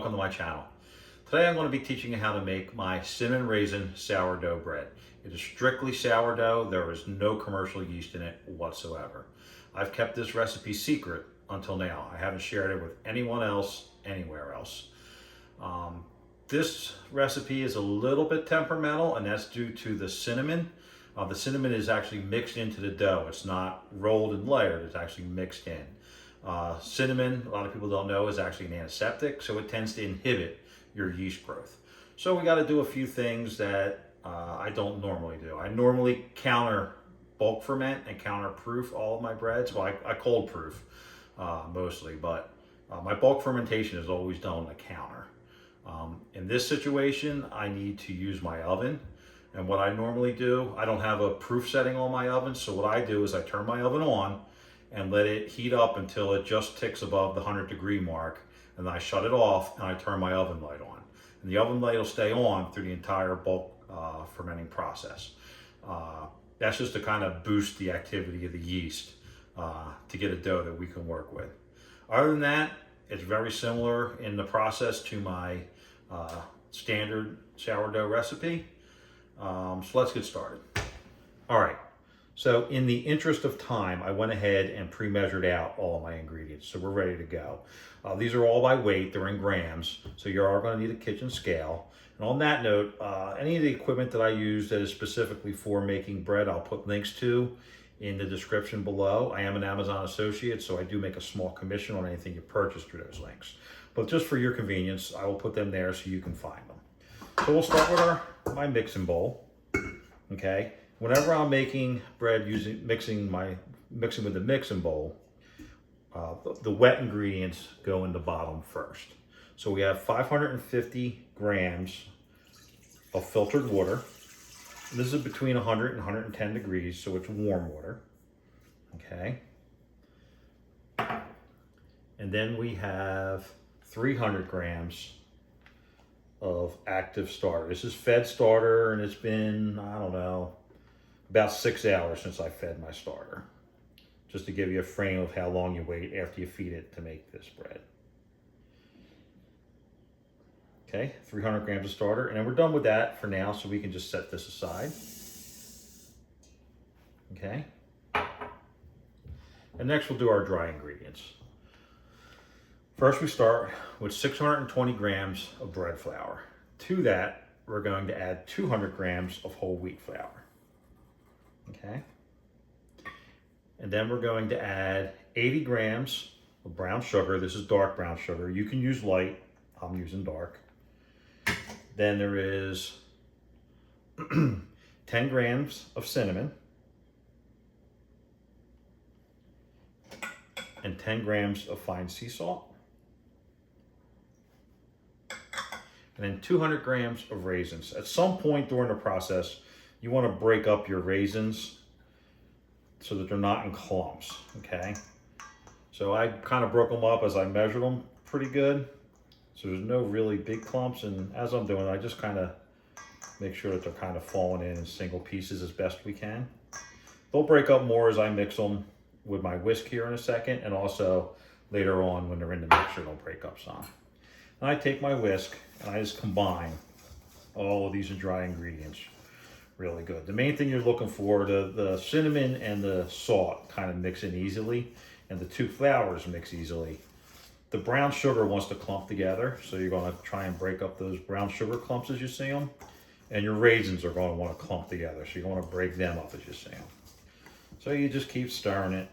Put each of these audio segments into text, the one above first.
welcome to my channel. Today I'm going to be teaching you how to make my cinnamon raisin sourdough bread. It is strictly sourdough. There is no commercial yeast in it whatsoever. I've kept this recipe secret until now. I haven't shared it with anyone else, anywhere else. This recipe is a little bit temperamental, and that's due to the cinnamon. The cinnamon is actually mixed into the dough. It's not rolled and layered, it's actually mixed in. Cinnamon, a lot of people don't know, is actually an antiseptic, so it tends to inhibit your yeast growth. So we got to do a few things that I don't normally do. I normally counter bulk ferment and counter proof all of my breads. Well, I cold proof mostly, but my bulk fermentation is always done on the counter. In this situation, I need to use my oven. And what I normally do, I don't have a proof setting on my oven, so what I do is I turn my oven on and let it heat up until it just ticks above the 100-degree mark, and then I shut it off and I turn my oven light on. And the oven light will stay on through the entire bulk fermenting process. That's just to kind of boost the activity of the yeast to get a dough that we can work with. Other than that, it's very similar in the process to my standard sourdough recipe. So let's get started. All right, so in the interest of time, I went ahead and pre-measured out all of my ingredients, so we're ready to go. These are all by weight, they're in grams, so you are going to need a kitchen scale. And on that note, any of the equipment that I use that is specifically for making bread, I'll put links to in the description below. I am an Amazon associate, so I do make a small commission on anything you purchase through those links. But just for your convenience, I will put them there so you can find them. So we'll start with my mixing bowl. Okay, whenever I'm making bread mixing with the mixing bowl, the wet ingredients go in the bottom first. So we have 550 grams of filtered water. This is between 100 and 110 degrees, so it's warm water. Okay. And then we have 300 grams of active starter. This is fed starter, and it's been, I don't know, about 6 hours since I fed my starter. Just to give you a frame of how long you wait after you feed it to make this bread. Okay, 300 grams of starter, and then we're done with that for now, so we can just set this aside. Okay. And next we'll do our dry ingredients. First we start with 620 grams of bread flour. To that, we're going to add 200 grams of whole wheat flour. Okay. And then we're going to add 80 grams of brown sugar. This is dark brown sugar. You can use light. I'm using dark. Then there is 10 grams of cinnamon and 10 grams of fine sea salt. And then 200 grams of raisins. At some point during the process, you want to break up your raisins so that they're not in clumps, okay? So I kind of broke them up as I measured them pretty good. So there's no really big clumps, and as I'm doing it, I just kind of make sure that they're kind of falling in single pieces as best we can. They'll break up more as I mix them with my whisk here in a second, and also later on when they're in the mixer, they'll break up some. And I take my whisk and I just combine all of these dry ingredients really good. The main thing you're looking for, the cinnamon and the salt kind of mix in easily, and the two flours mix easily. The brown sugar wants to clump together, so you're going to try and break up those brown sugar clumps as you see them, and your raisins are going to want to clump together, so you want to break them up as you see them. So you just keep stirring it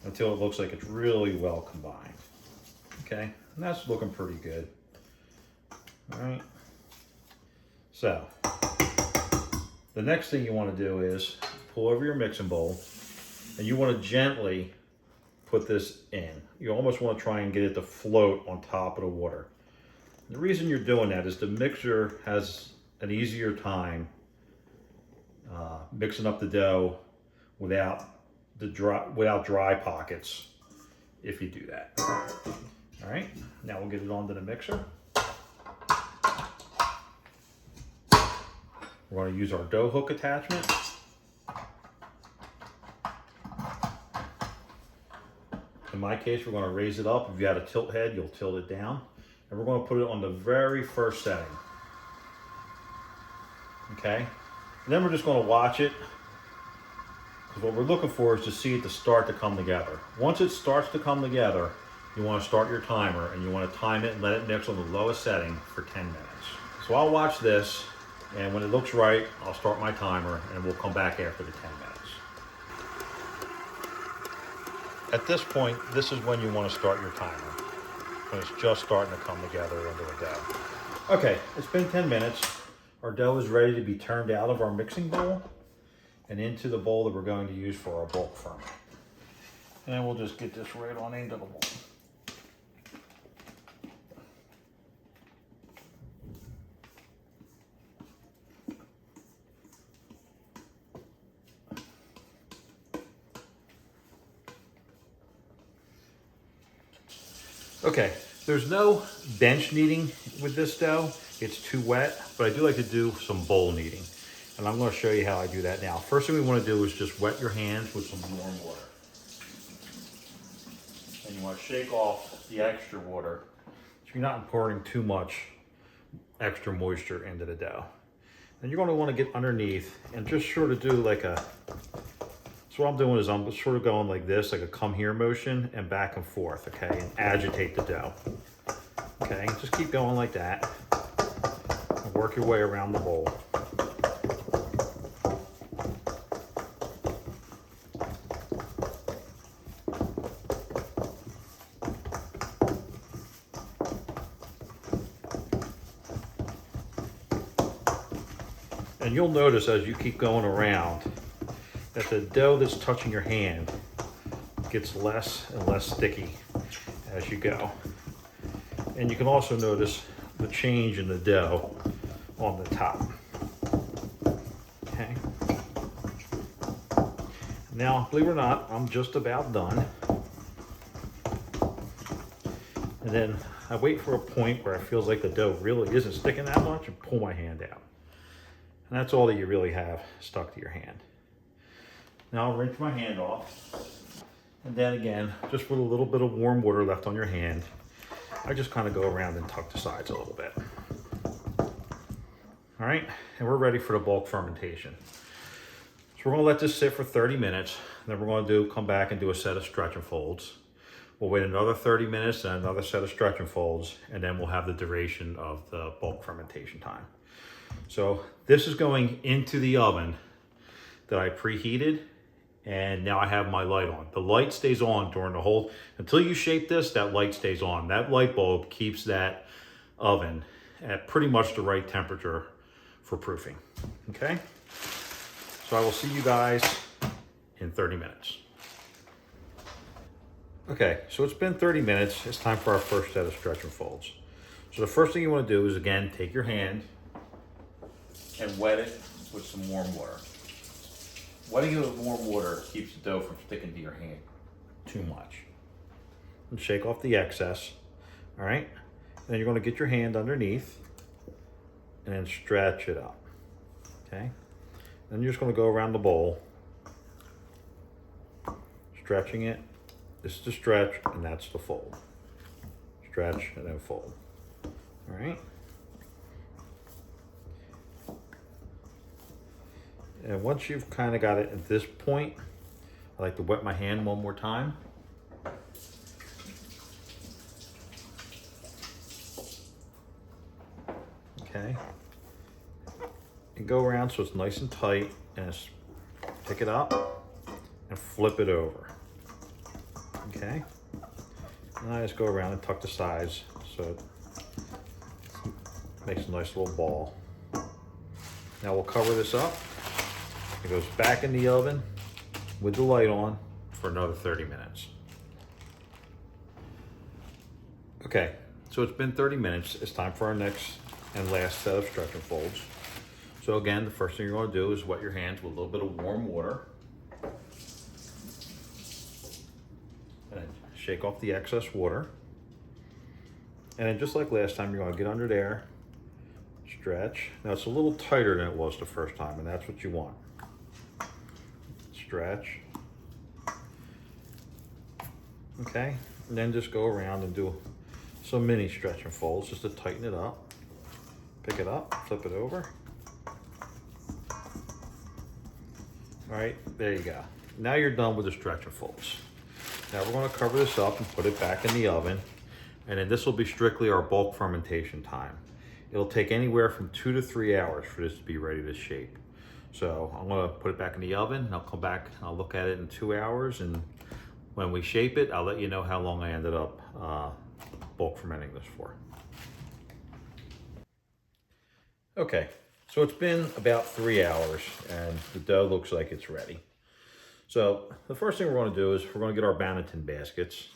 until it looks like it's really well combined. Okay, and that's looking pretty good. All right. So the next thing you want to do is pull over your mixing bowl, and you want to gently put this in. You almost want to try and get it to float on top of the water. The reason you're doing that is the mixer has an easier time mixing up the dough without dry pockets if you do that. All right, now we'll get it onto the mixer. We're going to use our dough hook attachment. In my case, we're going to raise it up. If you had a tilt head, you'll tilt it down. and we're going to put it on the very first setting. Okay, and then we're just going to watch it, because what we're looking for is to see it to start to come together. Once it starts to come together, you want to start your timer, and you want to time it and let it mix on the lowest setting for 10 minutes. So I'll watch this, and when it looks right, I'll start my timer, and we'll come back after the 10 minutes. At this point, this is when you want to start your timer, when it's just starting to come together into the dough. Okay, it's been 10 minutes. Our dough is ready to be turned out of our mixing bowl and into the bowl that we're going to use for our bulk ferment. And then we'll just get this right on into the bowl. Okay, there's no bench kneading with this dough. It's too wet, but I do like to do some bowl kneading. And I'm going to show you how I do that now. First thing we want to do is just wet your hands with some warm water. And you want to shake off the extra water so you're not pouring too much extra moisture into the dough. And you're going to want to get underneath and just sort of do like a, so what I'm doing is I'm sort of going like this, like a come here motion and back and forth, okay? And agitate the dough. Okay, just keep going like that. And work your way around the bowl. And you'll notice as you keep going around that the dough that's touching your hand gets less and less sticky as you go. And you can also notice the change in the dough on the top. Okay. Now, believe it or not, I'm just about done. And then I wait for a point where it feels like the dough really isn't sticking that much and pull my hand out. And that's all that you really have stuck to your hand. Now I'll rinse my hand off. And then again, just with a little bit of warm water left on your hand, I just kind of go around and tuck the sides a little bit. All right, and we're ready for the bulk fermentation. So we're gonna let this sit for 30 minutes. Then we're gonna come back and do a set of stretch and folds. We'll wait another 30 minutes and another set of stretch and folds, and then we'll have the duration of the bulk fermentation time. So this is going into the oven that I preheated, and now I have my light on. The light stays on during the whole, until you shape this, that light stays on. That light bulb keeps that oven at pretty much the right temperature for proofing, okay? So I will see you guys in 30 minutes. Okay, so it's been 30 minutes. It's time for our first set of stretch and folds. So the first thing you want to do is, again, take your hand and wet it with some warm water. Wetting it with warm water keeps the dough from sticking to your hand too much. And shake off the excess, all right? And then you're gonna get your hand underneath and then stretch it up, okay? Then you're just gonna go around the bowl, stretching it. This is the stretch and that's the fold. Stretch and then fold, all right? And once you've kind of got it at this point, I like to wet my hand one more time. Okay. And go around so it's nice and tight, and pick it up and flip it over. Okay. And I just go around and tuck the sides so it makes a nice little ball. Now we'll cover this up. It goes back in the oven with the light on for another 30 minutes. Okay, so it's been 30 minutes. It's time for our next and last set of stretch and folds. So again, the first thing you're going to do is wet your hands with a little bit of warm water. And then shake off the excess water. And then just like last time, you're going to get under there, stretch. Now it's a little tighter than it was the first time, and that's what you want. Stretch. Okay, and then just go around and do some mini stretch and folds just to tighten it up. Pick it up, flip it over. All right, there you go. Now you're done with the stretch and folds. Now we're gonna cover this up and put it back in the oven. And then this will be strictly our bulk fermentation time. It'll take anywhere from 2 to 3 hours for this to be ready to shape. So I'm gonna put it back in the oven and I'll come back and I'll look at it in 2 hours. And when we shape it, I'll let you know how long I ended up bulk fermenting this for. Okay, so it's been about 3 hours and the dough looks like it's ready. So the first thing we're gonna do is we're gonna get our Banneton baskets.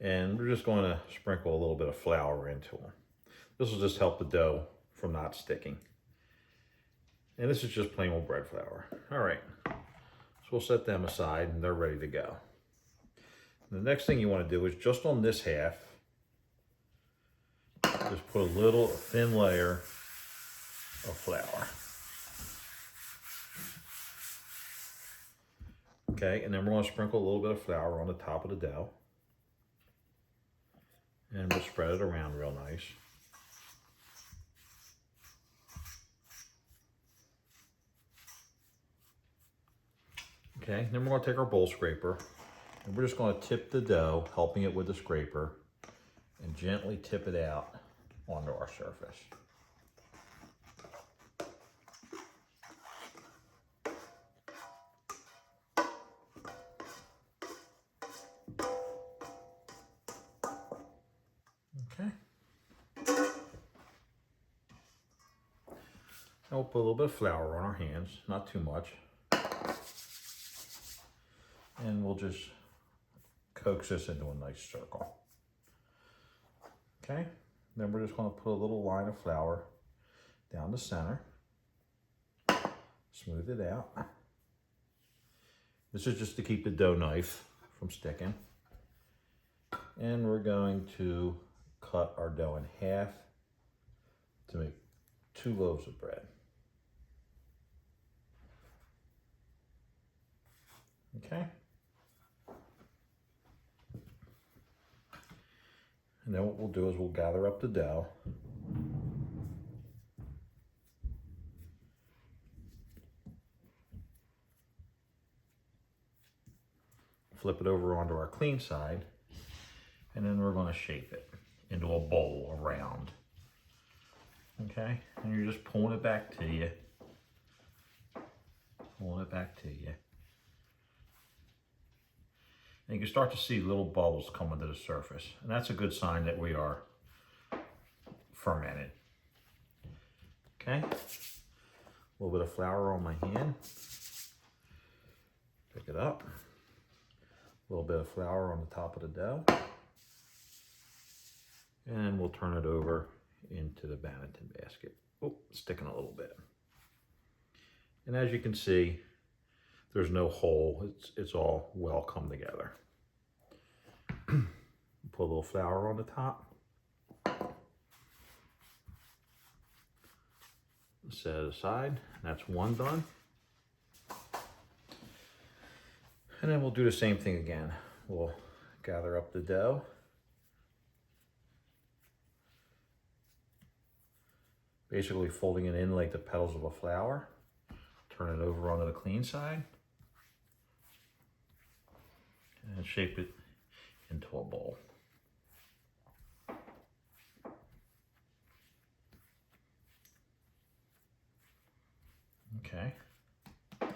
And we're just going to sprinkle a little bit of flour into them. This will just help the dough from not sticking. And this is just plain old bread flour. All right, so we'll set them aside and they're ready to go. And the next thing you want to do is just on this half, just put a little thin layer of flour. Okay, and then we're going to sprinkle a little bit of flour on the top of the dough. And we'll spread it around real nice. Okay, then we're going to take our bowl scraper and we're just going to tip the dough, helping it with the scraper, and gently tip it out onto our surface. Okay. Now we'll put a little bit of flour on our hands, not too much. And we'll just coax this into a nice circle. Okay, then we're just going to put a little line of flour down the center. Smooth it out. This is just to keep the dough knife from sticking. And we're going to cut our dough in half to make 2 loaves of bread. Okay. And then what we'll do is we'll gather up the dough. Flip it over onto our clean side. And then we're going to shape it into a bowl, a round. Okay, and you're just pulling it back to you. Pulling it back to you. And you can start to see little bubbles coming to the surface. And that's a good sign that we are fermented. Okay, a little bit of flour on my hand. Pick it up. A little bit of flour on the top of the dough. And we'll turn it over into the Banneton basket. Oh, it's sticking a little bit. And as you can see, there's no hole. It's all well come together. Put a little flour on the top. Set it aside. That's one done. And then we'll do the same thing again. We'll gather up the dough. Basically folding it in like the petals of a flower. Turn it over onto the clean side. And shape it into a bowl. Okay. A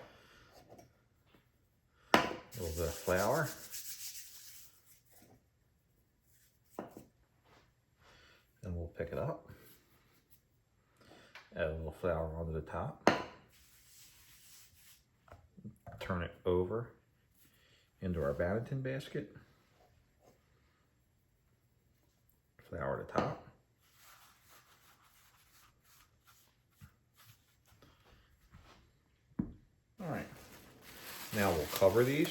little bit of flour. And we'll pick it up. Add a little flour onto the top. Turn it over into our Banneton basket. Flour at the top. All right. Now we'll cover these.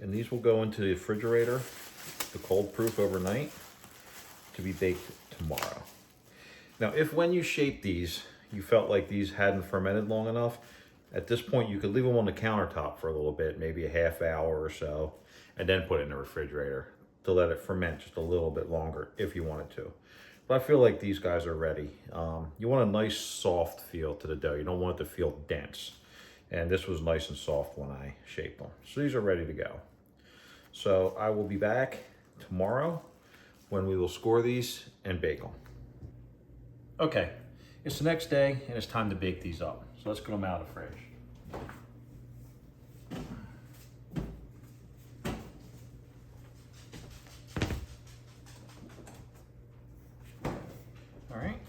And these will go into the refrigerator, the cold proof overnight, to be baked tomorrow. Now, if when you shape these, you felt like these hadn't fermented long enough, At this point, you could leave them on the countertop for a little bit, maybe a half hour or so, and then put it in the refrigerator to let it ferment just a little bit longer if you wanted to. But I feel like these guys are ready. You want a nice soft feel to the dough. You don't want it to feel dense. And this was nice and soft when I shaped them. So these are ready to go. So I will be back tomorrow when we will score these and bake them. Okay, it's the next day and it's time to bake these up. So let's get them out of the fridge. All right,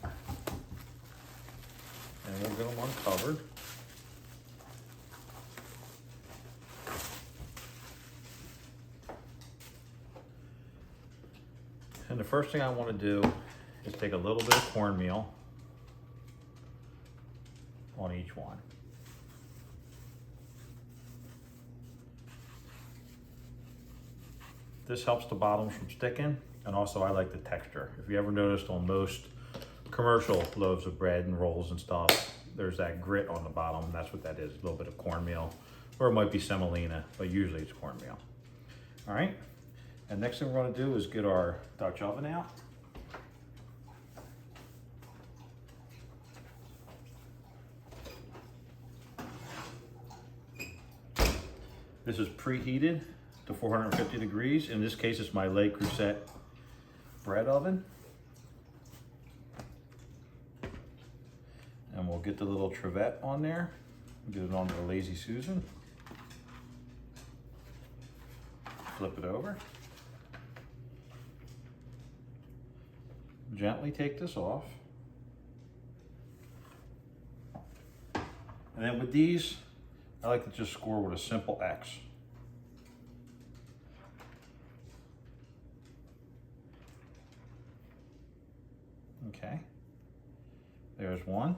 and we'll get them uncovered. And the first thing I want to do is take a little bit of cornmeal on each one. This helps the bottoms from sticking, and also I like the texture. If you ever noticed on most commercial loaves of bread and rolls and stuff, there's that grit on the bottom. That's what that is, a little bit of cornmeal, or it might be semolina, but usually it's cornmeal. All right, and next thing we're gonna do is get our Dutch oven out. This is preheated to 450 degrees. In this case, it's my Creuset bread oven. And we'll get the little trivet on there, get it onto the Lazy Susan. Flip it over. Gently take this off. And then with these, I like to just score with a simple X. Okay, there's one.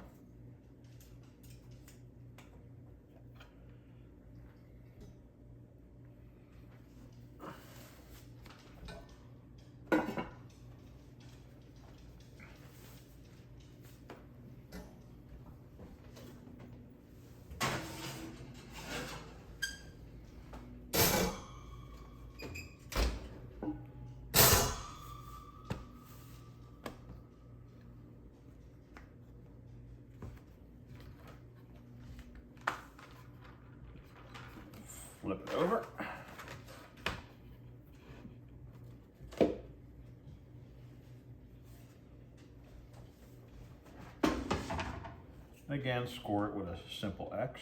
Flip it over. Again, score it with a simple X.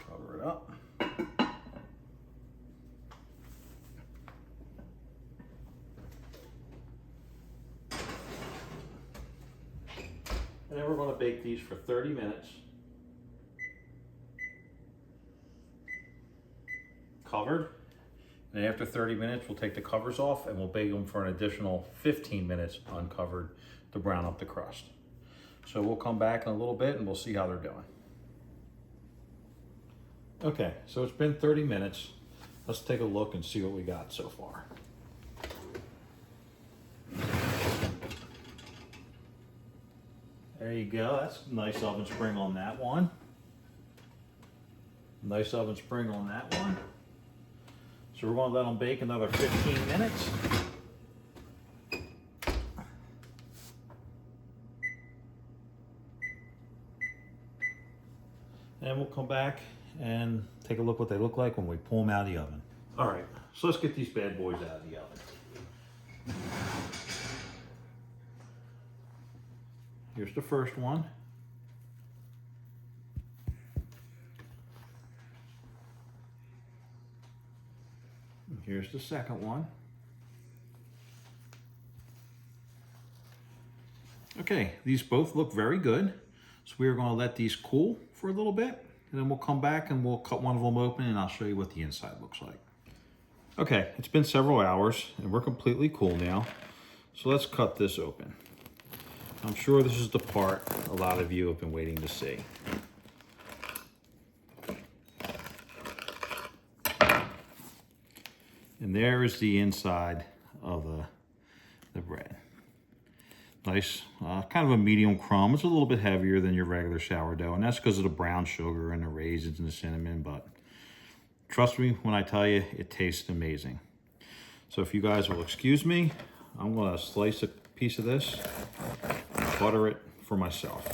Cover it up. And then we're going to bake these for 30 minutes. Covered. And after 30 minutes, we'll take the covers off and we'll bake them for an additional 15 minutes uncovered to brown up the crust. So we'll come back in a little bit and we'll see how they're doing. Okay, so it's been 30 minutes. Let's take a look and see what we got so far. There you go, that's a nice oven spring on that one. Nice oven spring on that one. So we're gonna let them bake another 15 minutes. And we'll come back and take a look what they look like when we pull them out of the oven. All right, so let's get these bad boys out of the oven. Here's the first one. And here's the second one. Okay, these both look very good. So we are going to let these cool for a little bit, and then we'll come back and we'll cut one of them open and I'll show you what the inside looks like. Okay, it's been several hours and we're completely cool now. So let's cut this open. I'm sure this is the part a lot of you have been waiting to see. And there is the inside of the bread. Nice, kind of a medium crumb. It's a little bit heavier than your regular sourdough, and that's because of the brown sugar and the raisins and the cinnamon, but trust me when I tell you, it tastes amazing. So if you guys will excuse me, I'm gonna slice a piece of this and butter it for myself.